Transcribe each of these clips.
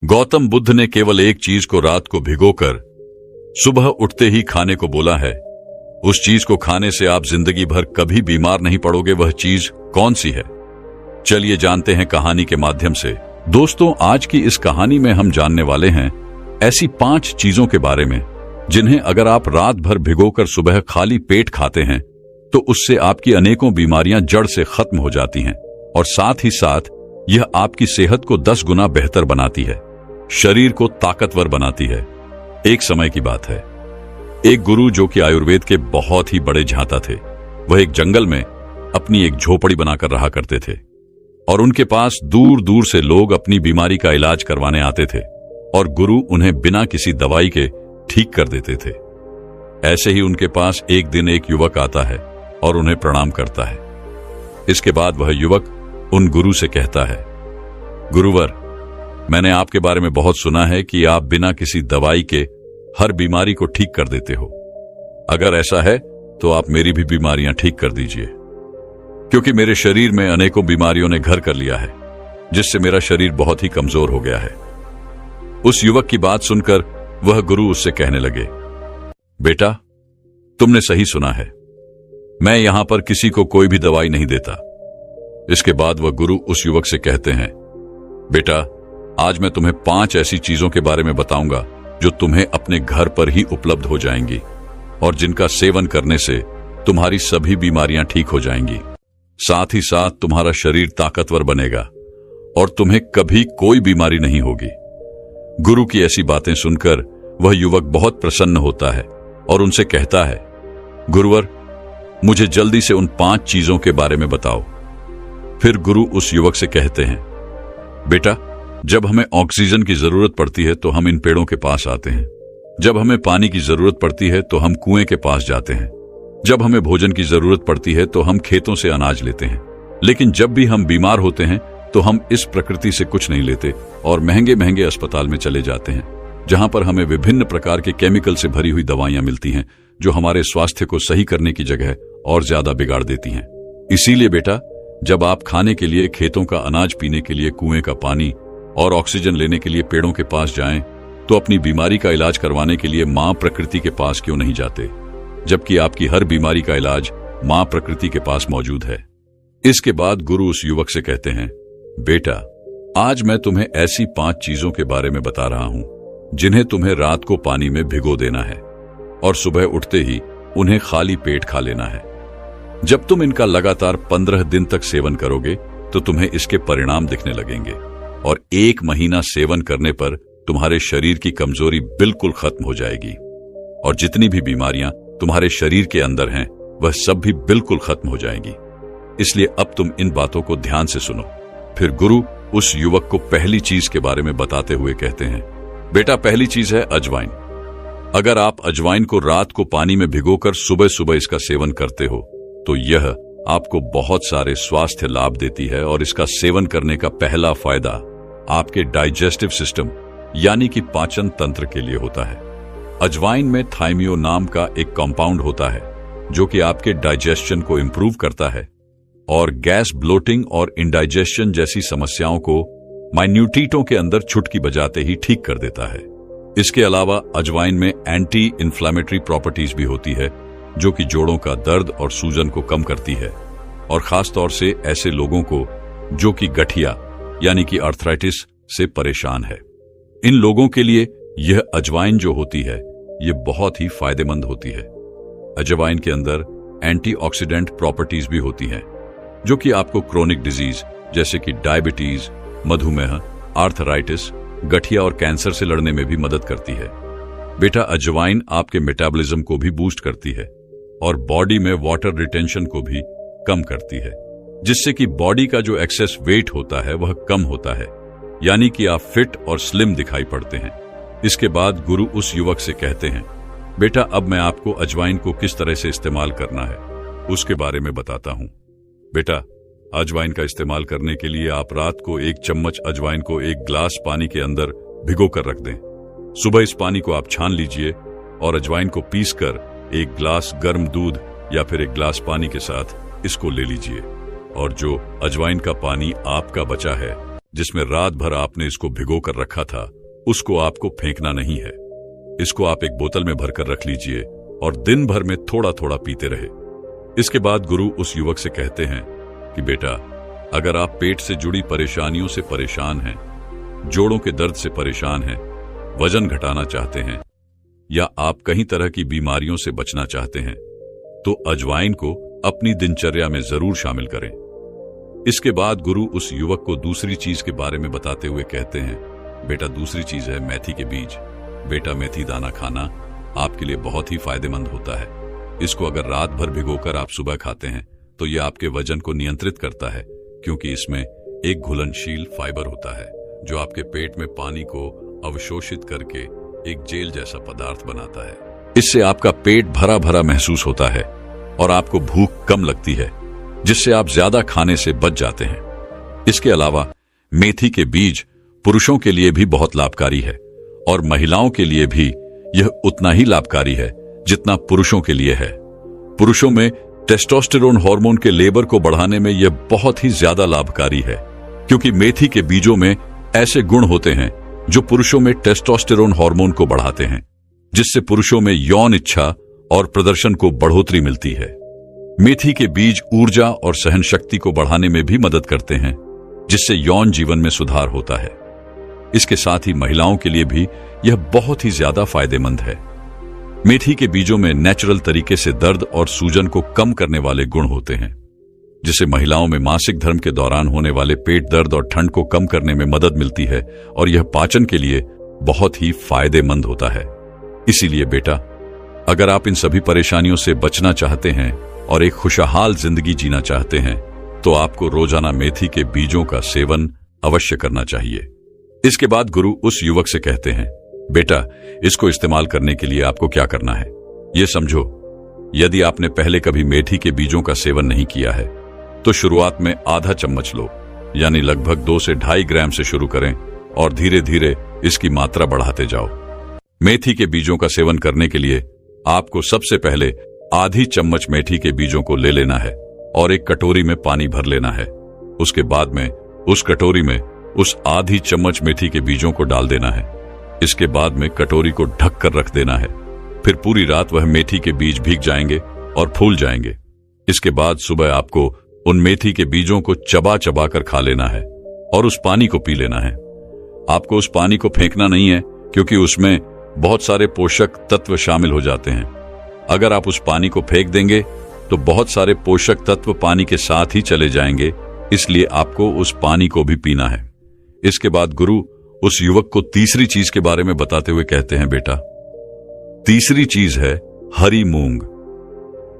गौतम बुद्ध ने केवल एक चीज को रात को भिगोकर सुबह उठते ही खाने को बोला है। उस चीज को खाने से आप जिंदगी भर कभी बीमार नहीं पड़ोगे। वह चीज कौन सी है? चलिए जानते हैं कहानी के माध्यम से। दोस्तों, आज की इस कहानी में हम जानने वाले हैं ऐसी 5 चीजों के बारे में जिन्हें अगर आप रात भर भिगोकर सुबह खाली पेट खाते हैं तो उससे आपकी अनेकों बीमारियां जड़ से खत्म हो जाती हैं और साथ ही साथ यह आपकी सेहत को 10 गुना बेहतर बनाती है, शरीर को ताकतवर बनाती है। एक समय की बात है, एक गुरु जो कि आयुर्वेद के बहुत ही बड़े झांता थे, वह एक जंगल में अपनी एक झोपड़ी बनाकर रहा करते थे और उनके पास दूर दूर से लोग अपनी बीमारी का इलाज करवाने आते थे और गुरु उन्हें बिना किसी दवाई के ठीक कर देते थे। ऐसे ही उनके पास एक दिन एक युवक आता है और उन्हें प्रणाम करता है। इसके बाद वह युवक उन गुरु से कहता है, गुरुवर, मैंने आपके बारे में बहुत सुना है कि आप बिना किसी दवाई के हर बीमारी को ठीक कर देते हो। अगर ऐसा है तो आप मेरी भी बीमारियां ठीक कर दीजिए, क्योंकि मेरे शरीर में अनेकों बीमारियों ने घर कर लिया है, जिससे मेरा शरीर बहुत ही कमजोर हो गया है। उस युवक की बात सुनकर वह गुरु उससे कहने लगे, बेटा, तुमने सही सुना है, मैं यहां पर किसी को कोई भी दवाई नहीं देता। इसके बाद वह गुरु उस युवक से कहते हैं, बेटा, आज मैं तुम्हें 5 ऐसी चीजों के बारे में बताऊंगा जो तुम्हें अपने घर पर ही उपलब्ध हो जाएंगी और जिनका सेवन करने से तुम्हारी सभी बीमारियां ठीक हो जाएंगी। साथ ही साथ तुम्हारा शरीर ताकतवर बनेगा और तुम्हें कभी कोई बीमारी नहीं होगी। गुरु की ऐसी बातें सुनकर वह युवक बहुत प्रसन्न होता है और उनसे कहता है, गुरुवर, मुझे जल्दी से उन 5 चीजों के बारे में बताओ। फिर गुरु उस युवक से कहते हैं, बेटा, जब हमें ऑक्सीजन की जरूरत पड़ती है तो हम इन पेड़ों के पास आते हैं। जब हमें पानी की जरूरत पड़ती है तो हम कुएं के पास जाते हैं। जब हमें भोजन की जरूरत पड़ती है तो हम खेतों से अनाज लेते हैं। लेकिन जब भी हम बीमार होते हैं तो हम इस प्रकृति से कुछ नहीं लेते और महंगे महंगे अस्पताल में चले जाते हैं, जहां पर हमें विभिन्न प्रकार के केमिकल से भरी हुई दवाइयां मिलती हैं, जो हमारे स्वास्थ्य को सही करने की जगह और ज्यादा बिगाड़ देती हैं। इसीलिए बेटा, जब आप खाने के लिए खेतों का अनाज, पीने के लिए कुएं का पानी और ऑक्सीजन लेने के लिए पेड़ों के पास जाएं, तो अपनी बीमारी का इलाज करवाने के लिए मां प्रकृति के पास क्यों नहीं जाते, जबकि आपकी हर बीमारी का इलाज मां प्रकृति के पास मौजूद है। इसके बाद गुरु उस युवक से कहते हैं, बेटा, आज मैं तुम्हें ऐसी 5 चीजों के बारे में बता रहा हूं जिन्हें तुम्हें रात को पानी में भिगो देना है और सुबह उठते ही उन्हें खाली पेट खा लेना है। जब तुम इनका लगातार 15 दिन तक सेवन करोगे तो तुम्हें इसके परिणाम दिखने लगेंगे और 1 महीना सेवन करने पर तुम्हारे शरीर की कमजोरी बिल्कुल खत्म हो जाएगी और जितनी भी बीमारियां तुम्हारे शरीर के अंदर हैं वह सब भी बिल्कुल खत्म हो जाएंगी। इसलिए अब तुम इन बातों को ध्यान से सुनो। फिर गुरु उस युवक को पहली चीज के बारे में बताते हुए कहते हैं, बेटा, पहली चीज है अजवाइन। अगर आप अजवाइन को रात को पानी में भिगोकर सुबह सुबह इसका सेवन करते हो तो यह आपको बहुत सारे स्वास्थ्य लाभ देती है और इसका सेवन करने का पहला फायदा आपके डाइजेस्टिव सिस्टम यानी कि पाचन तंत्र के लिए होता है। अजवाइन में थाइमियो नाम का एक कंपाउंड होता है जो कि आपके डाइजेशन को इंप्रूव करता है और गैस, ब्लोटिंग और इंडाइजेशन जैसी समस्याओं को माइन्यूटिटों के अंदर चुटकी बजाते ही ठीक कर देता है। इसके अलावा अजवाइन में एंटी इन्फ्लेमेटरी प्रॉपर्टीज भी होती है जो कि जोड़ों का दर्द और सूजन को कम करती है और खासतौर से ऐसे लोगों को जो कि गठिया यानी कि आर्थराइटिस से परेशान है। इन लोगों के लिए यह अजवाइन जो होती है ये बहुत ही फायदेमंद होती है। अजवाइन के अंदर एंटीऑक्सीडेंट प्रॉपर्टीज भी होती हैं जो कि आपको क्रोनिक डिजीज जैसे कि डायबिटीज, मधुमेह, आर्थराइटिस, गठिया और कैंसर से लड़ने में भी मदद करती है। बेटा, अजवाइन आपके मेटाबॉलिज्म को भी बूस्ट करती है और बॉडी में वाटर रिटेंशन को भी कम करती है, जिससे कि बॉडी का जो एक्सेस वेट होता है वह कम होता है, यानी कि आप फिट और स्लिम दिखाई पड़ते हैं। इसके बाद गुरु उस युवक से कहते हैं, बेटा, अब मैं आपको अजवाइन को किस तरह से इस्तेमाल करना है उसके बारे में बताता हूं। बेटा, अजवाइन का इस्तेमाल करने के लिए आप रात को 1 चम्मच अजवाइन को 1 ग्लास पानी के अंदर भिगो कर रख दें। सुबह इस पानी को आप छान लीजिए और अजवाइन को पीसकर 1 ग्लास गर्म दूध या फिर 1 ग्लास पानी के साथ इसको ले लीजिए और जो अजवाइन का पानी आपका बचा है जिसमें रात भर आपने इसको भिगो कर रखा था, उसको आपको फेंकना नहीं है। इसको आप एक बोतल में भरकर रख लीजिए और दिन भर में थोड़ा थोड़ा पीते रहे। इसके बाद गुरु उस युवक से कहते हैं कि बेटा, अगर आप पेट से जुड़ी परेशानियों से परेशान हैं, जोड़ों के दर्द से परेशान हैं, वजन घटाना चाहते हैं या आप कई तरह की बीमारियों से बचना चाहते हैं, तो अजवाइन को अपनी दिनचर्या में जरूर शामिल करें। इसके बाद गुरु उस युवक को दूसरी चीज के बारे में बताते हुए कहते हैं, बेटा, दूसरी चीज है मेथी के बीज। बेटा, मेथी दाना खाना आपके लिए बहुत ही फायदेमंद होता है। इसको अगर रात भर भिगोकर आप सुबह खाते हैं तो यह आपके वजन को नियंत्रित करता है, क्योंकि इसमें एक घुलनशील फाइबर होता है जो आपके पेट में पानी को अवशोषित करके एक जेल जैसा पदार्थ बनाता है। इससे आपका पेट भरा भरा महसूस होता है और आपको भूख कम लगती है, जिससे आप ज्यादा खाने से बच जाते हैं। इसके अलावा मेथी के बीज पुरुषों के लिए भी बहुत लाभकारी है और महिलाओं के लिए भी यह उतना ही लाभकारी है जितना पुरुषों के लिए है। पुरुषों में टेस्टोस्टेरोन हार्मोन के लेवल को बढ़ाने में यह बहुत ही ज्यादा लाभकारी है, क्योंकि मेथी के बीजों में ऐसे गुण होते हैं जो पुरुषों में टेस्टोस्टेरोन हार्मोन को बढ़ाते हैं, जिससे पुरुषों में यौन इच्छा और प्रदर्शन को बढ़ोतरी मिलती है। मेथी के बीज ऊर्जा और सहन शक्ति को बढ़ाने में भी मदद करते हैं, जिससे यौन जीवन में सुधार होता है। इसके साथ ही महिलाओं के लिए भी यह बहुत ही ज्यादा फायदेमंद है। मेथी के बीजों में नेचुरल तरीके से दर्द और सूजन को कम करने वाले गुण होते हैं, जिससे महिलाओं में मासिक धर्म के दौरान होने वाले पेट दर्द और ठंड को कम करने में मदद मिलती है और यह पाचन के लिए बहुत ही फायदेमंद होता है। इसीलिए बेटा, अगर आप इन सभी परेशानियों से बचना चाहते हैं और एक खुशहाल जिंदगी जीना चाहते हैं, तो आपको रोजाना मेथी के बीजों का सेवन अवश्य करना चाहिए। इसके बाद गुरु उस युवक से कहते हैं, बेटा, इसको इस्तेमाल करने के लिए आपको क्या करना है, यह समझो। यदि आपने पहले कभी मेथी के बीजों का सेवन नहीं किया है, तो शुरुआत में आधा चम्मच लो, यानी लगभग 2 से 2.5 ग्राम से शुरू करें और धीरे धीरे इसकी मात्रा बढ़ाते जाओ। मेथी के बीजों का सेवन करने के लिए आपको सबसे पहले आधी चम्मच मेथी के बीजों को ले लेना है और एक कटोरी में पानी भर लेना है। उसके बाद में उस कटोरी में उस आधी चम्मच मेथी के बीजों को डाल देना है। इसके बाद में कटोरी को ढक कर रख देना है। फिर पूरी रात वह मेथी के बीज भीग जाएंगे और फूल जाएंगे। इसके बाद सुबह आपको उन मेथी के बीजों को चबा चबा कर खा लेना है और उस पानी को पी लेना है। आपको उस पानी को फेंकना नहीं है, क्योंकि उसमें बहुत सारे पोषक तत्व शामिल हो जाते हैं। अगर आप उस पानी को फेंक देंगे तो बहुत सारे पोषक तत्व पानी के साथ ही चले जाएंगे, इसलिए आपको उस पानी को भी पीना है। इसके बाद गुरु उस युवक को तीसरी चीज के बारे में बताते हुए कहते हैं, बेटा, तीसरी चीज है हरी मूंग।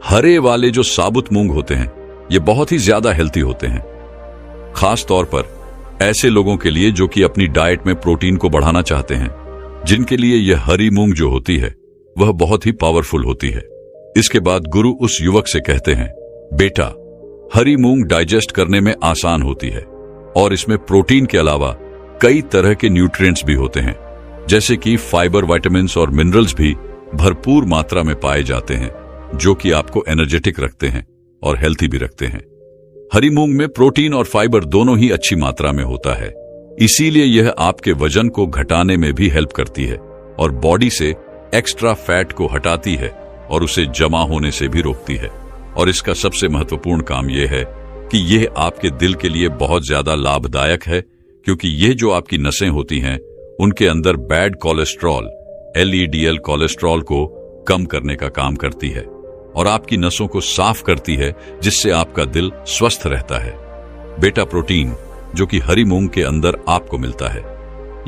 हरे वाले जो साबुत मूंग होते हैं, ये बहुत ही ज्यादा हेल्थी होते हैं, खास तौर पर ऐसे लोगों के लिए जो कि अपनी डाइट में प्रोटीन को बढ़ाना चाहते हैं, जिनके लिए यह हरी मूंग जो होती है वह बहुत ही पावरफुल होती है। इसके बाद गुरु उस युवक से कहते हैं, बेटा, हरी मूंग डाइजेस्ट करने में आसान होती है और इसमें प्रोटीन के अलावा कई तरह के न्यूट्रिएंट्स भी होते हैं, जैसे कि फाइबर, विटामिन्स और मिनरल्स भी भरपूर मात्रा में पाए जाते हैं, जो कि आपको एनर्जेटिक रखते हैं और हेल्थी भी रखते हैं। हरी मूंग में प्रोटीन और फाइबर दोनों ही अच्छी मात्रा में होता है, इसीलिए यह आपके वजन को घटाने में भी हेल्प करती है और बॉडी से एक्स्ट्रा फैट को हटाती है और उसे जमा होने से भी रोकती है। और इसका सबसे महत्वपूर्ण काम यह है कि यह आपके दिल के लिए बहुत ज्यादा लाभदायक है, क्योंकि यह जो आपकी नसें होती हैं उनके अंदर बैड कोलेस्ट्रॉल LDL कोलेस्ट्रॉल को कम करने का काम करती है और आपकी नसों को साफ करती है, जिससे आपका दिल स्वस्थ रहता है। बेटा, प्रोटीन जो कि हरी मूंग के अंदर आपको मिलता है,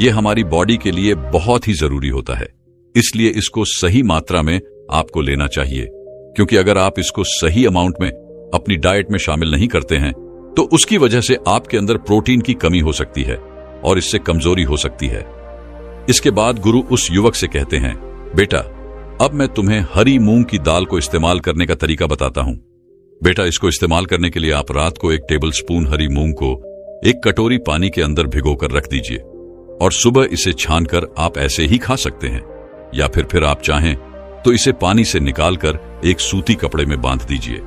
यह हमारी बॉडी के लिए बहुत ही जरूरी होता है, इसलिए इसको सही मात्रा में आपको लेना चाहिए, क्योंकि अगर आप इसको सही अमाउंट में अपनी डाइट में शामिल नहीं करते हैं तो उसकी वजह से आपके अंदर प्रोटीन की कमी हो सकती है और इससे कमजोरी हो सकती है। इसके बाद गुरु उस युवक से कहते हैं, बेटा, अब मैं तुम्हें हरी मूंग की दाल को इस्तेमाल करने का तरीका बताता हूं। बेटा, इसको इस्तेमाल करने के लिए आप रात को 1 टेबलस्पून हरी मूंग को एक कटोरी पानी के अंदर भिगोकर रख दीजिए और सुबह इसे छानकर आप ऐसे ही खा सकते हैं, या फिर आप चाहें तो इसे पानी से निकालकर एक सूती कपड़े में बांध दीजिए।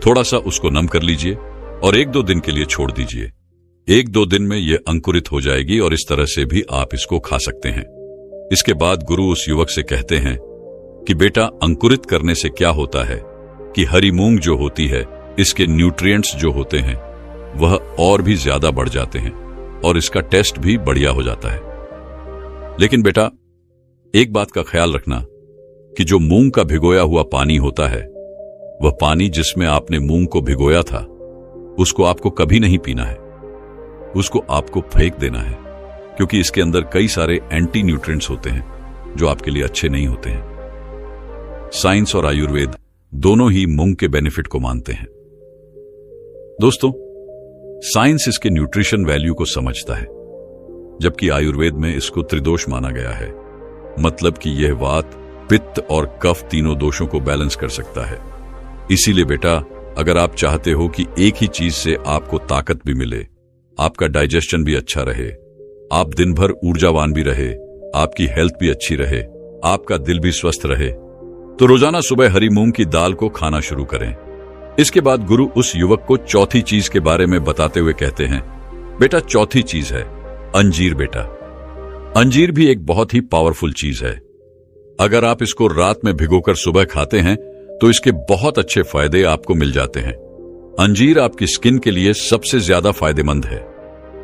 थोड़ा सा उसको नम कर लीजिए और 1-2 दिन के लिए छोड़ दीजिए। 1-2 दिन में यह अंकुरित हो जाएगी और इस तरह से भी आप इसको खा सकते हैं। इसके बाद गुरु उस युवक से कहते हैं कि बेटा, अंकुरित करने से क्या होता है कि हरी मूंग जो होती है, इसके न्यूट्रिएंट्स जो होते हैं वह और भी ज्यादा बढ़ जाते हैं और इसका टेस्ट भी बढ़िया हो जाता है। लेकिन बेटा, एक बात का ख्याल रखना कि जो मूंग का भिगोया हुआ पानी होता है, वह पानी जिसमें आपने मूंग को भिगोया था, उसको आपको कभी नहीं पीना है। उसको आपको फेंक देना है, क्योंकि इसके अंदर कई सारे एंटी न्यूट्रिएंट्स होते हैं जो आपके लिए अच्छे नहीं होते हैं। साइंस और आयुर्वेद दोनों ही मूंग के बेनिफिट को मानते हैं। दोस्तों, साइंस इसके न्यूट्रिशन वैल्यू को समझता है, जबकि आयुर्वेद में इसको त्रिदोष माना गया है। मतलब कि यह वात, पित्त और कफ तीनों दोषों को बैलेंस कर सकता है। इसीलिए बेटा, अगर आप चाहते हो कि एक ही चीज से आपको ताकत भी मिले, आपका डाइजेशन भी अच्छा रहे, आप दिन भर ऊर्जावान भी रहे, आपकी हेल्थ भी अच्छी रहे, आपका दिल भी स्वस्थ रहे, तो रोजाना सुबह हरी मूंग की दाल को खाना शुरू करें। इसके बाद गुरु उस युवक को चौथी चीज के बारे में बताते हुए कहते हैं, बेटा, चौथी चीज है अंजीर। बेटा, अंजीर भी एक बहुत ही पावरफुल चीज है। अगर आप इसको रात में भिगोकर सुबह खाते हैं तो इसके बहुत अच्छे फायदे आपको मिल जाते हैं। अंजीर आपकी स्किन के लिए सबसे ज्यादा फायदेमंद है।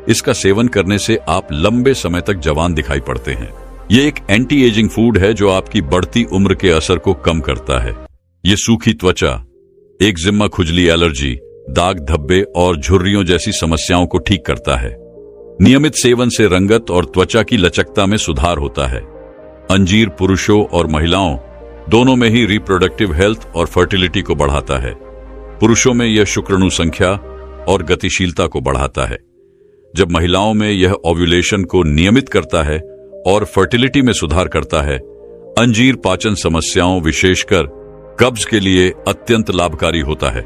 इसका सेवन करने से आप लंबे समय तक जवान दिखाई पड़ते हैं। यह एक एंटी एजिंग फूड है जो आपकी बढ़ती उम्र के असर को कम करता है। ये सूखी त्वचा, एक्जिमा, खुजली, एलर्जी, दाग धब्बे और झुर्रियों जैसी समस्याओं को ठीक करता है। नियमित सेवन से रंगत और त्वचा की लचकता में सुधार होता है। अंजीर पुरुषों और महिलाओं दोनों में ही रिप्रोडक्टिव हेल्थ और फर्टिलिटी को बढ़ाता है। पुरुषों में यह शुक्राणु संख्या और गतिशीलता को बढ़ाता है, जब महिलाओं में यह ओव्यूलेशन को नियमित करता है और फर्टिलिटी में सुधार करता है। अंजीर पाचन समस्याओं, विशेषकर कब्ज के लिए अत्यंत लाभकारी होता है,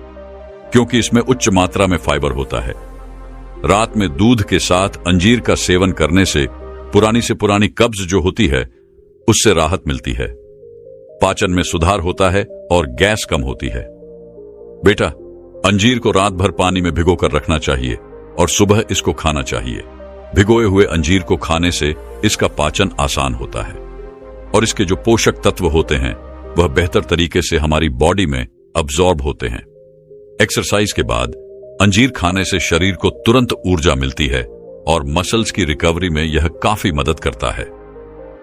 क्योंकि इसमें उच्च मात्रा में फाइबर होता है। रात में दूध के साथ अंजीर का सेवन करने से पुरानी कब्ज जो होती है, उससे राहत मिलती है, पाचन में सुधार होता है और गैस कम होती है। बेटा, अंजीर को रात भर पानी में भिगोकर रखना चाहिए और सुबह इसको खाना चाहिए। भिगोए हुए अंजीर को खाने से इसका पाचन आसान होता है और इसके जो पोषक तत्व होते हैं वह बेहतर तरीके से हमारी बॉडी में अब्सॉर्ब होते हैं। एक्सरसाइज के बाद अंजीर खाने से शरीर को तुरंत ऊर्जा मिलती है और मसल्स की रिकवरी में यह काफी मदद करता है।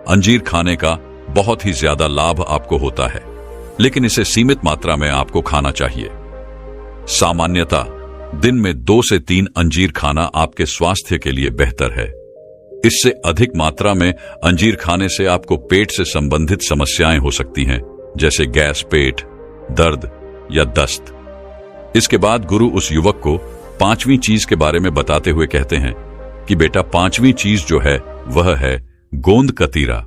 अंजीर खाने का बहुत ही ज्यादा लाभ आपको होता है, लेकिन इसे सीमित मात्रा में आपको खाना चाहिए। सामान्यतः दिन में 2 से 3 अंजीर खाना आपके स्वास्थ्य के लिए बेहतर है। इससे अधिक मात्रा में अंजीर खाने से आपको पेट से संबंधित समस्याएं हो सकती हैं, जैसे गैस, पेट दर्द या दस्त। इसके बाद गुरु उस युवक को 5वीं चीज के बारे में बताते हुए कहते हैं कि बेटा, 5वीं चीज जो है वह है गोंद कतीरा।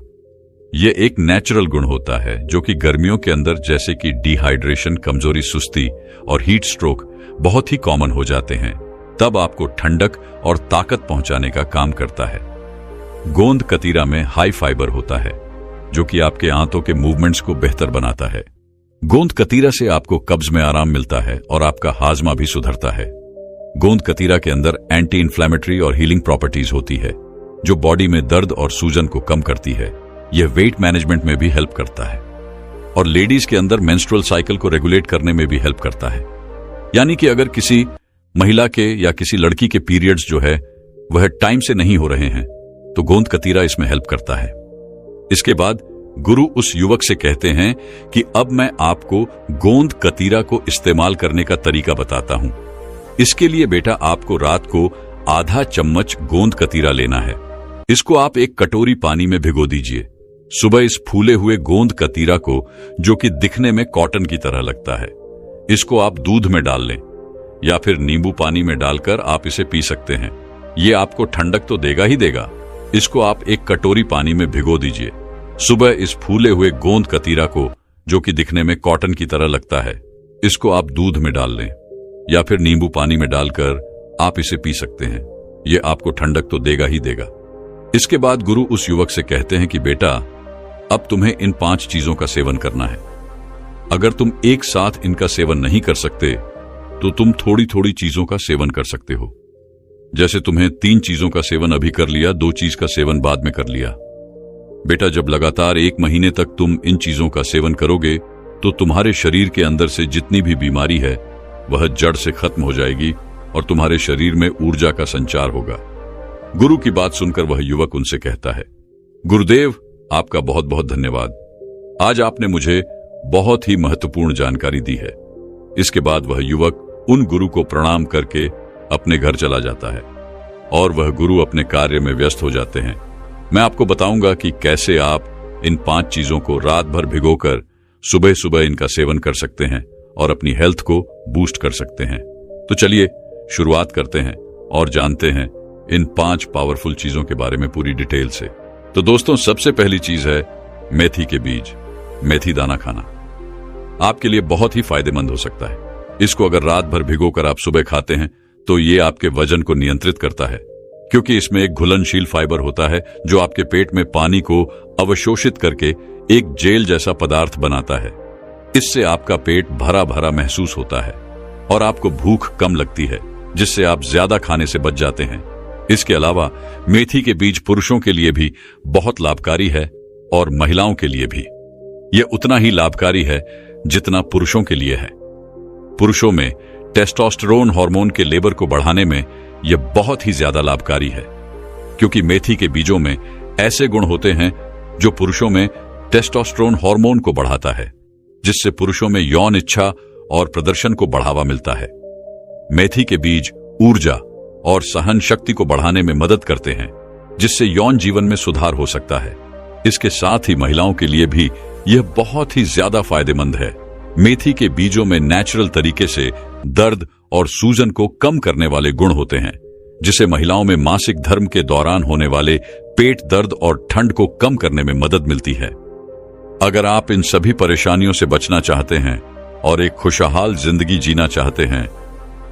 यह एक नेचुरल गुण होता है जो कि गर्मियों के अंदर, जैसे कि डिहाइड्रेशन, कमजोरी, सुस्ती और हीट स्ट्रोक बहुत ही कॉमन हो जाते हैं, तब आपको ठंडक और ताकत पहुंचाने का काम करता है। गोंद कतीरा में हाई फाइबर होता है जो कि आपके आंतों के मूवमेंट्स को बेहतर बनाता है। गोंद कतीरा से आपको कब्ज में आराम मिलता है और आपका हाजमा भी सुधरता है। गोंद कतीरा के अंदर एंटी इन्फ्लेमेटरी और हीलिंग प्रॉपर्टीज होती है जो बॉडी में दर्द और सूजन को कम करती है। यह वेट मैनेजमेंट में भी हेल्प करता है और लेडीज के अंदर मेंस्ट्रुअल साइकिल को रेगुलेट करने में भी हेल्प करता है। यानी कि अगर किसी महिला के या किसी लड़की के पीरियड्स जो है वह टाइम से नहीं हो रहे हैं तो गोंद कतीरा इसमें हेल्प करता है। इसके बाद गुरु उस युवक से कहते हैं कि अब मैं आपको गोंद कतीरा को इस्तेमाल करने का तरीका बताता हूं। इसके लिए बेटा, आपको रात को आधा चम्मच गोंद कतीरा लेना है। इसको आप एक कटोरी पानी में भिगो दीजिए। सुबह इस फूले हुए गोंद कतीरा को, जो कि दिखने में कॉटन की तरह लगता है, इसको आप दूध में डाल लें या फिर नींबू पानी में डालकर आप इसे पी सकते हैं। ये आपको ठंडक तो देगा ही देगा। इसको आप एक कटोरी पानी में भिगो दीजिए। सुबह इस फूले हुए गोंद कतीरा को, जो कि दिखने में कॉटन की तरह लगता है, इसको आप दूध में डाल लें या फिर नींबू पानी में डालकर आप इसे पी सकते हैं। यह आपको ठंडक तो देगा ही देगा। इसके बाद गुरु उस युवक से कहते हैं कि बेटा, अब तुम्हें इन 5 चीजों का सेवन करना है। अगर तुम एक साथ इनका सेवन नहीं कर सकते तो तुम थोड़ी थोड़ी चीजों का सेवन कर सकते हो। जैसे तुम्हें 3 चीजों का सेवन अभी कर लिया, 2 चीज का सेवन बाद में कर लिया। बेटा, जब लगातार 1 महीने तक तुम इन चीजों का सेवन करोगे तो तुम्हारे शरीर के अंदर से जितनी भी बीमारी है वह जड़ से खत्म हो जाएगी और तुम्हारे शरीर में ऊर्जा का संचार होगा। गुरु की बात सुनकर वह युवक उनसे कहता है, गुरुदेव, आपका बहुत बहुत धन्यवाद। आज आपने मुझे बहुत ही महत्वपूर्ण जानकारी दी है। इसके बाद वह युवक उन गुरु को प्रणाम करके अपने घर चला जाता है और वह गुरु अपने कार्य में व्यस्त हो जाते हैं। मैं आपको बताऊंगा कि कैसे आप इन 5 चीजों को रात भर भिगोकर सुबह सुबह इनका सेवन कर सकते हैं और अपनी हेल्थ को बूस्ट कर सकते हैं। तो चलिए शुरुआत करते हैं और जानते हैं इन 5 पावरफुल चीजों के बारे में पूरी डिटेल से। तो दोस्तों, सबसे पहली चीज है मेथी के बीज। मेथी दाना खाना आपके लिए बहुत ही फायदेमंद हो सकता है। इसको अगर रात भर भिगोकर आप सुबह खाते हैं तो ये आपके वजन को नियंत्रित करता है, क्योंकि इसमें एक घुलनशील फाइबर होता है जो आपके पेट में पानी को अवशोषित करके एक जेल जैसा पदार्थ बनाता है। इससे आपका पेट भरा भरा महसूस होता है और आपको भूख कम लगती है, जिससे आप ज्यादा खाने से बच जाते हैं। इसके अलावा मेथी के बीज पुरुषों के लिए भी बहुत लाभकारी है और महिलाओं के लिए भी। यह उतना ही लाभकारी है जितना पुरुषों के लिए है। पुरुषों में टेस्टोस्टेरोन हार्मोन के लेवल को बढ़ाने में यह बहुत ही ज्यादा लाभकारी है, क्योंकि मेथी के बीजों में ऐसे गुण होते हैं जो पुरुषों में टेस्टोस्टेरोन हार्मोन को बढ़ाता है, जिससे पुरुषों में यौन इच्छा और प्रदर्शन को बढ़ावा मिलता है। मेथी के बीज ऊर्जा और सहन शक्ति को बढ़ाने में मदद करते हैं, जिससे यौन जीवन में सुधार हो सकता है। इसके साथ ही महिलाओं के लिए भी यह बहुत ही ज्यादा फायदेमंद है। मेथी के बीजों में नेचुरल तरीके से दर्द और सूजन को कम करने वाले गुण होते हैं, जिसे महिलाओं में मासिक धर्म के दौरान होने वाले पेट दर्द और ठंड को कम करने में मदद मिलती है। अगर आप इन सभी परेशानियों से बचना चाहते हैं और एक खुशहाल जिंदगी जीना चाहते हैं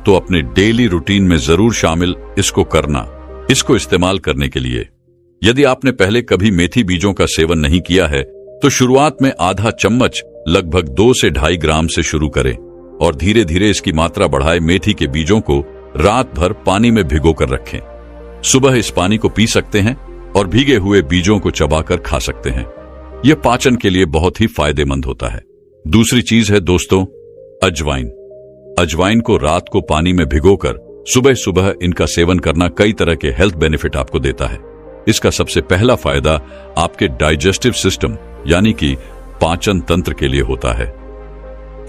तो अपने डेली रूटीन में जरूर शामिल इसको करना। इसको इस्तेमाल करने के लिए यदि आपने पहले कभी मेथी बीजों का सेवन नहीं किया है तो शुरुआत में आधा चम्मच लगभग 2 से 2.5 ग्राम से शुरू करें और धीरे धीरे इसकी मात्रा बढ़ाए। मेथी के बीजों को रात भर पानी में भिगो कर रखें। सुबह इस पानी को पी सकते हैं और भीगे हुए बीजों को चबाकर खा सकते हैं। यह पाचन के लिए बहुत ही फायदेमंद होता है। दूसरी चीज है दोस्तों अजवाइन। अजवाइन को रात को पानी में भिगोकर सुबह सुबह इनका सेवन करना कई तरह के हेल्थ बेनिफिट आपको देता है। इसका सबसे पहला फायदा आपके डाइजेस्टिव सिस्टम यानी कि पाचन तंत्र के लिए होता है।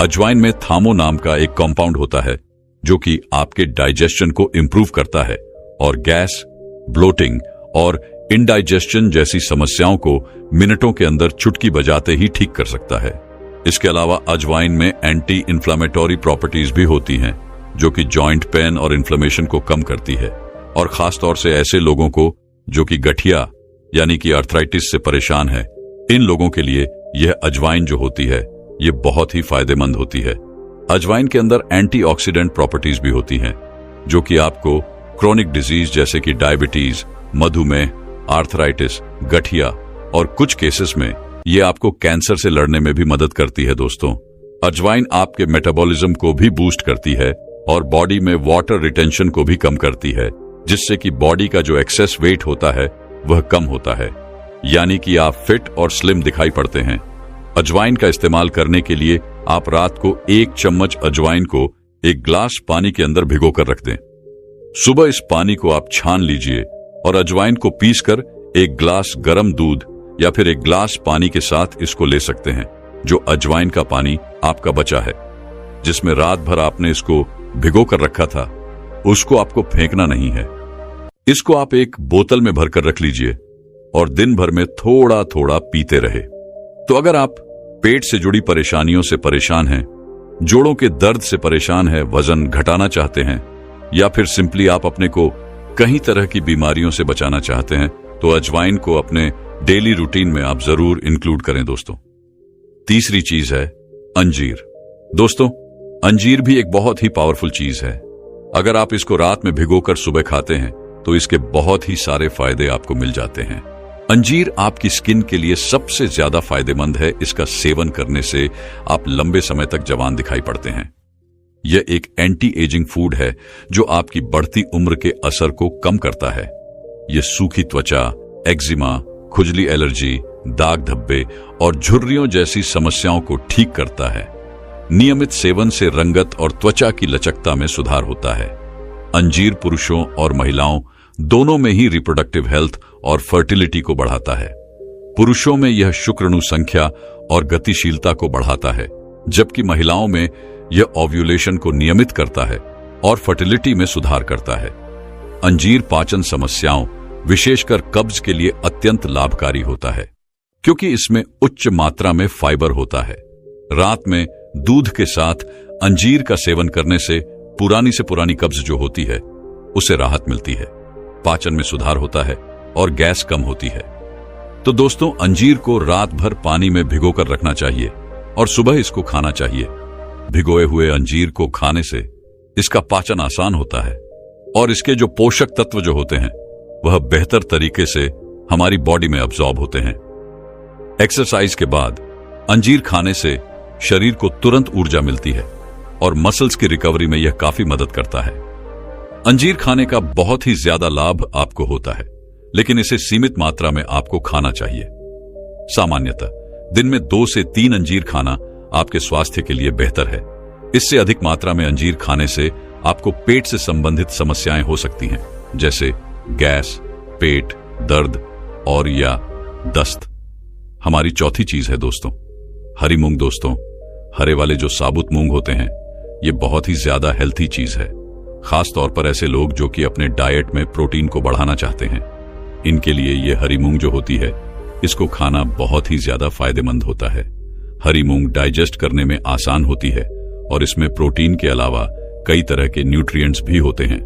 अजवाइन में थामो नाम का एक कंपाउंड होता है जो कि आपके डाइजेशन को इंप्रूव करता है और गैस, ब्लोटिंग और इंडाइजेशन जैसी समस्याओं को मिनटों के अंदर चुटकी बजाते ही ठीक कर सकता है। इसके अलावा अजवाइन में एंटी इंफ्लेमेटरी प्रॉपर्टीज भी होती हैं जो कि जॉइंट पेन और इन्फ्लेमेशन को कम करती है, और खासतौर से ऐसे लोगों को जो कि गठिया यानी कि आर्थराइटिस से परेशान है, इन लोगों के लिए यह अजवाइन जो होती है ये बहुत ही फायदेमंद होती है। अजवाइन के अंदर एंटीऑक्सीडेंट प्रॉपर्टीज भी होती हैं जो कि आपको क्रोनिक डिजीज जैसे कि डायबिटीज, मधुमेह, आर्थराइटिस, गठिया और कुछ केसेस में ये आपको कैंसर से लड़ने में भी मदद करती है। दोस्तों, अजवाइन आपके मेटाबॉलिज्म को भी बूस्ट करती है और बॉडी में वाटर रिटेंशन को भी कम करती है, जिससे कि बॉडी का जो एक्सेस वेट होता है वह कम होता है, यानी कि आप फिट और स्लिम दिखाई पड़ते हैं। अजवाइन का इस्तेमाल करने के लिए आप रात को 1 चम्मच अजवाइन को 1 ग्लास पानी के अंदर भिगोकर रख दें। सुबह इस पानी को आप छान लीजिए और अजवाइन को पीसकर 1 ग्लास गर्म दूध या फिर 1 ग्लास पानी के साथ इसको ले सकते हैं। जो अजवाइन का पानी आपका बचा है, जिसमें रात भर आपने इसको भिगो कर रखा था, उसको आपको फेंकना नहीं है। इसको आप एक बोतल में भरकर रख लीजिए और दिन भर में थोड़ा थोड़ा पीते रहे। तो अगर आप पेट से जुड़ी परेशानियों से परेशान हैं, जोड़ों के दर्द से परेशान हैं, वजन घटाना चाहते हैं, या फिर सिंपली आप अपने को कई तरह की बीमारियों से बचाना चाहते हैं, तो अजवाइन को अपने डेली रूटीन में आप जरूर इंक्लूड करें। दोस्तों, तीसरी चीज है अंजीर। दोस्तों, अंजीर भी एक बहुत ही पावरफुल चीज है। अगर आप इसको रात में भिगोकर सुबह खाते हैं तो इसके बहुत ही सारे फायदे आपको मिल जाते हैं। अंजीर आपकी स्किन के लिए सबसे ज्यादा फायदेमंद है। इसका सेवन करने से आप लंबे समय तक जवान दिखाई पड़ते हैं। यह एक एंटी एजिंग फूड है जो आपकी बढ़ती उम्र के असर को कम करता है। यह सूखी त्वचा, एक्जिमा, खुजली, एलर्जी, दाग धब्बे और झुर्रियों जैसी समस्याओं को ठीक करता है। नियमित सेवन से रंगत और त्वचा की लचकता में सुधार होता है। अंजीर पुरुषों और महिलाओं दोनों में ही रिप्रोडक्टिव हेल्थ और फर्टिलिटी को बढ़ाता है। पुरुषों में यह शुक्राणु संख्या और गतिशीलता को बढ़ाता है, जबकि महिलाओं में यह ओव्यूलेशन को नियमित करता है और फर्टिलिटी में सुधार करता है। अंजीर पाचन समस्याओं, विशेषकर कब्ज के लिए अत्यंत लाभकारी होता है, क्योंकि इसमें उच्च मात्रा में फाइबर होता है। रात में दूध के साथ अंजीर का सेवन करने से पुरानी कब्ज जो होती है उसे राहत मिलती है, पाचन में सुधार होता है और गैस कम होती है। तो दोस्तों, अंजीर को रात भर पानी में भिगोकर रखना चाहिए और सुबह इसको खाना चाहिए। भिगोए हुए अंजीर को खाने से इसका पाचन आसान होता है और इसके जो पोषक तत्व जो होते हैं वह बेहतर तरीके से हमारी बॉडी में अब्सॉर्ब होते हैं। एक्सरसाइज के बाद अंजीर खाने से शरीर को तुरंत ऊर्जा मिलती है और मसल्स की रिकवरी में यह काफी मदद करता है। अंजीर खाने का बहुत ही ज्यादा लाभ आपको होता है, लेकिन इसे सीमित मात्रा में आपको खाना चाहिए। सामान्यतः दिन में 2 से 3 अंजीर खाना आपके स्वास्थ्य के लिए बेहतर है। इससे अधिक मात्रा में अंजीर खाने से आपको पेट से संबंधित समस्याएं हो सकती हैं, जैसे गैस, पेट दर्द और या दस्त। हमारी चौथी चीज है दोस्तों, हरी मूंग। दोस्तों, हरे वाले जो साबुत मूंग होते हैं ये बहुत ही ज्यादा हेल्थी चीज है, खास तौर पर ऐसे लोग जो कि अपने डाइट में प्रोटीन को बढ़ाना चाहते हैं। इनके लिए ये हरी मूंग जो होती है इसको खाना बहुत ही ज्यादा फायदेमंद होता है। हरी मूंग डाइजेस्ट करने में आसान होती है और इसमें प्रोटीन के अलावा कई तरह के न्यूट्रिएंट्स भी होते हैं,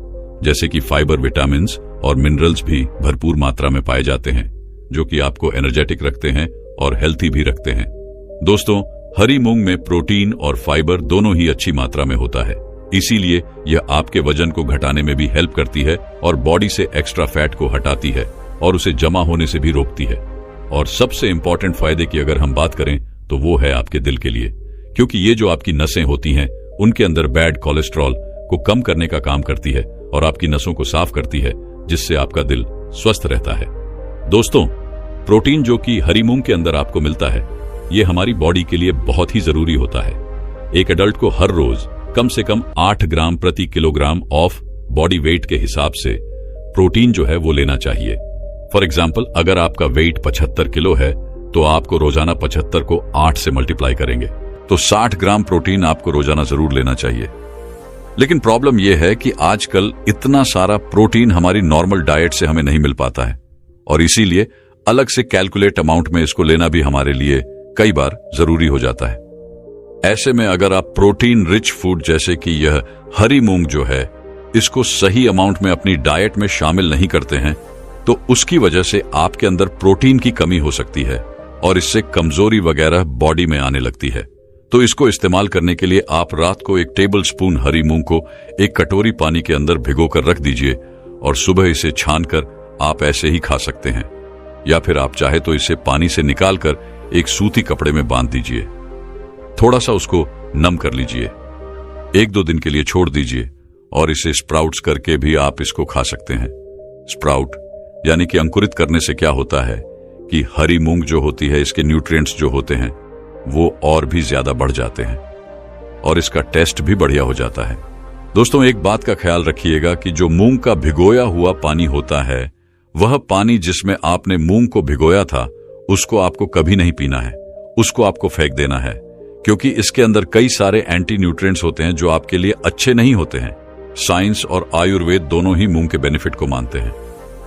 जैसे कि फाइबर, विटामिन और मिनरल्स भी भरपूर मात्रा में पाए जाते हैं, जो कि आपको एनर्जेटिक रखते हैं और हेल्थी भी रखते हैं। दोस्तों, हरी मूंग में प्रोटीन और फाइबर दोनों ही अच्छी मात्रा में होता है, इसीलिए यह आपके वजन को घटाने में भी हेल्प करती है और बॉडी से एक्स्ट्रा फैट को हटाती है और उसे जमा होने से भी रोकती है। और सबसे इंपॉर्टेंट फायदे की अगर हम बात करें तो वो है आपके दिल के लिए, क्योंकि ये जो आपकी नसें होती हैं उनके अंदर बैड कोलेस्ट्रॉल को कम करने का काम करती है और आपकी नसों को साफ करती है, जिससे आपका दिल स्वस्थ रहता है। दोस्तों, प्रोटीन जो कि हरी मूंग के अंदर आपको मिलता है ये हमारी बॉडी के लिए बहुत ही जरूरी होता है। एक एडल्ट को हर रोज कम से कम 8 ग्राम प्रति किलोग्राम ऑफ बॉडी वेट के हिसाब से प्रोटीन जो है वो लेना चाहिए। फॉर एग्जाम्पल, अगर आपका वेट 75 किलो है तो आपको रोजाना 75 को 8 से मल्टीप्लाई करेंगे तो 60 ग्राम प्रोटीन आपको रोजाना जरूर लेना चाहिए। लेकिन प्रॉब्लम यह है कि आजकल इतना सारा प्रोटीन हमारी नॉर्मल डाइट से हमें नहीं मिल पाता है और इसीलिए अलग से कैलकुलेट अमाउंट में इसको लेना भी हमारे लिए कई बार जरूरी हो जाता है। ऐसे में अगर आप प्रोटीन रिच फूड जैसे कि यह हरी मूंग जो है इसको सही अमाउंट में अपनी डाइट में शामिल नहीं करते हैं तो उसकी वजह से आपके अंदर प्रोटीन की कमी हो सकती है और इससे कमजोरी वगैरह बॉडी में आने लगती है। तो इसको इस्तेमाल करने के लिए आप रात को 1 टेबल स्पून हरी मूंग को एक कटोरी पानी के अंदर भिगोकर रख दीजिए और सुबह इसे छानकर आप ऐसे ही खा सकते हैं, या फिर आप चाहे तो इसे पानी से निकालकर एक सूती कपड़े में बांध दीजिए, थोड़ा सा उसको नम कर लीजिए, 1-2 दिन के लिए छोड़ दीजिए और इसे स्प्राउट्स करके भी आप इसको खा सकते हैं। स्प्राउट यानी कि अंकुरित करने से क्या होता है कि हरी मूंग जो होती है इसके न्यूट्रिएंट्स जो होते हैं वो और भी ज्यादा बढ़ जाते हैं और इसका टेस्ट भी बढ़िया हो जाता है। दोस्तों, एक बात का ख्याल रखिएगा कि जो मूंग का भिगोया हुआ पानी होता है वह पानी जिसमें आपने मूंग को भिगोया था उसको आपको कभी नहीं पीना है, उसको आपको फेंक देना है, क्योंकि इसके अंदर कई सारे एंटी न्यूट्रिएंट्स होते हैं जो आपके लिए अच्छे नहीं होते हैं। साइंस और आयुर्वेद दोनों ही मूंग के बेनिफिट को मानते हैं।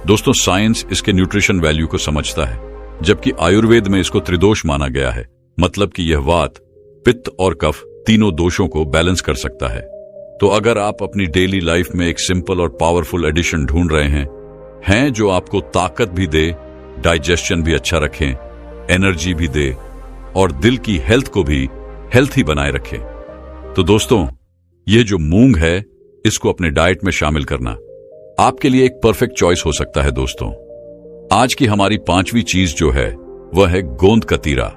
दोस्तों, साइंस इसके न्यूट्रिशन वैल्यू को समझता है, जबकि आयुर्वेद में इसको त्रिदोष माना गया है, मतलब कि यह वात, पित्त और कफ तीनों दोषों को बैलेंस कर सकता है। तो अगर आप अपनी डेली लाइफ में एक सिंपल और पावरफुल एडिशन ढूंढ रहे हैं जो आपको ताकत भी दे, डाइजेशन भी अच्छा रखें, एनर्जी भी दे और दिल की हेल्थ को भी हेल्थी बनाए रखें, तो दोस्तों ये जो मूंग है इसको अपने डाइट में शामिल करना आपके लिए एक परफेक्ट चॉइस हो सकता है। दोस्तों, आज की हमारी 5वीं चीज जो है वह है गोंद कतीरा।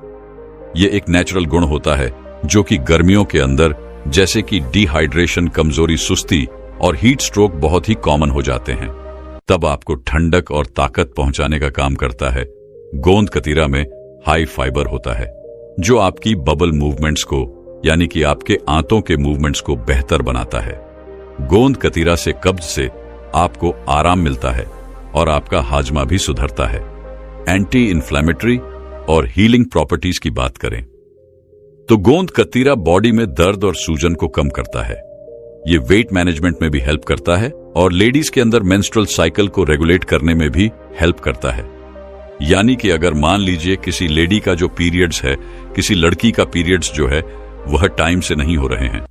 यह एक नेचुरल गुण होता है जो कि गर्मियों के अंदर जैसे कि डिहाइड्रेशन, कमजोरी, सुस्ती और हीट स्ट्रोक बहुत ही कॉमन हो जाते हैं। तब आपको ठंडक और ताकत पहुंचाने का काम करता है। गोंद कतीरा में हाई फाइबर होता है जो आपकी बबल मूवमेंट्स को, यानी कि आपके आंतों के मूवमेंट्स को बेहतर बनाता है। गोंद कतीरा से कब्ज से आपको आराम मिलता है और आपका हाजमा भी सुधरता है। एंटी इन्फ्लेमेटरी और हीलिंग प्रॉपर्टीज की बात करें तो गोंद कतीरा बॉडी में दर्द और सूजन को कम करता है। ये वेट मैनेजमेंट में भी हेल्प करता है और लेडीज के अंदर मेंस्ट्रुअल साइकिल को रेगुलेट करने में भी हेल्प करता है। यानी कि अगर मान लीजिए किसी लेडी का जो पीरियड्स है, किसी लड़की का पीरियड्स जो है वह टाइम से नहीं हो रहे हैं,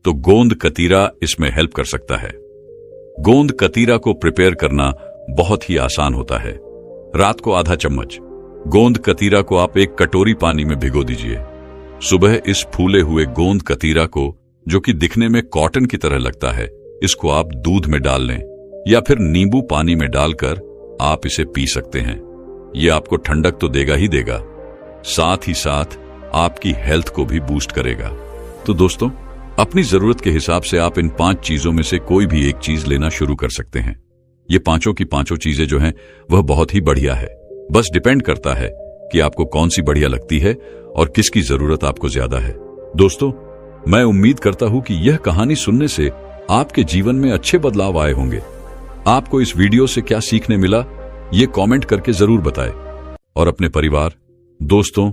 तो गोंद कतीरा इसमें हेल्प कर सकता है। गोंद कतीरा को प्रिपेयर करना बहुत ही आसान होता है। रात को आधा चम्मच गोंद कतीरा को आप एक कटोरी पानी में भिगो दीजिए। सुबह इस फूले हुए गोंद कतीरा को, जो कि दिखने में कॉटन की तरह लगता है, इसको आप दूध में डाल लें या फिर नींबू पानी में डालकर आप इसे पी सकते हैं। ये आपको ठंडक तो देगा ही देगा, साथ ही साथ आपकी हेल्थ को भी बूस्ट करेगा। तो दोस्तों, अपनी जरूरत के हिसाब से आप इन 5 चीजों में से कोई भी एक चीज लेना शुरू कर सकते हैं। ये पांचों की पांचों चीजें जो हैं वह बहुत ही बढ़िया है। बस डिपेंड करता है कि आपको कौन सी बढ़िया लगती है और किसकी जरूरत आपको ज्यादा है। दोस्तों, मैं उम्मीद करता हूं कि यह कहानी सुनने से आपके जीवन में अच्छे बदलाव आए होंगे। आपको इस वीडियो से क्या सीखने मिला, ये कमेंट करके जरूर बताएं और अपने परिवार, दोस्तों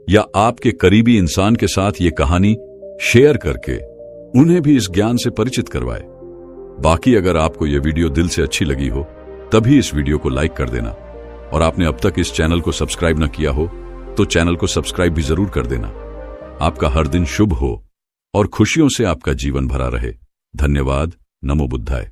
या आपके करीबी इंसान के साथ ये कहानी शेयर करके उन्हें भी इस ज्ञान से परिचित करवाएं। बाकी अगर आपको यह वीडियो दिल से अच्छी लगी हो तभी इस वीडियो को लाइक कर देना, और आपने अब तक इस चैनल को सब्सक्राइब न किया हो तो चैनल को सब्सक्राइब भी जरूर कर देना। आपका हर दिन शुभ हो और खुशियों से आपका जीवन भरा रहे। धन्यवाद। नमो बुद्धाय।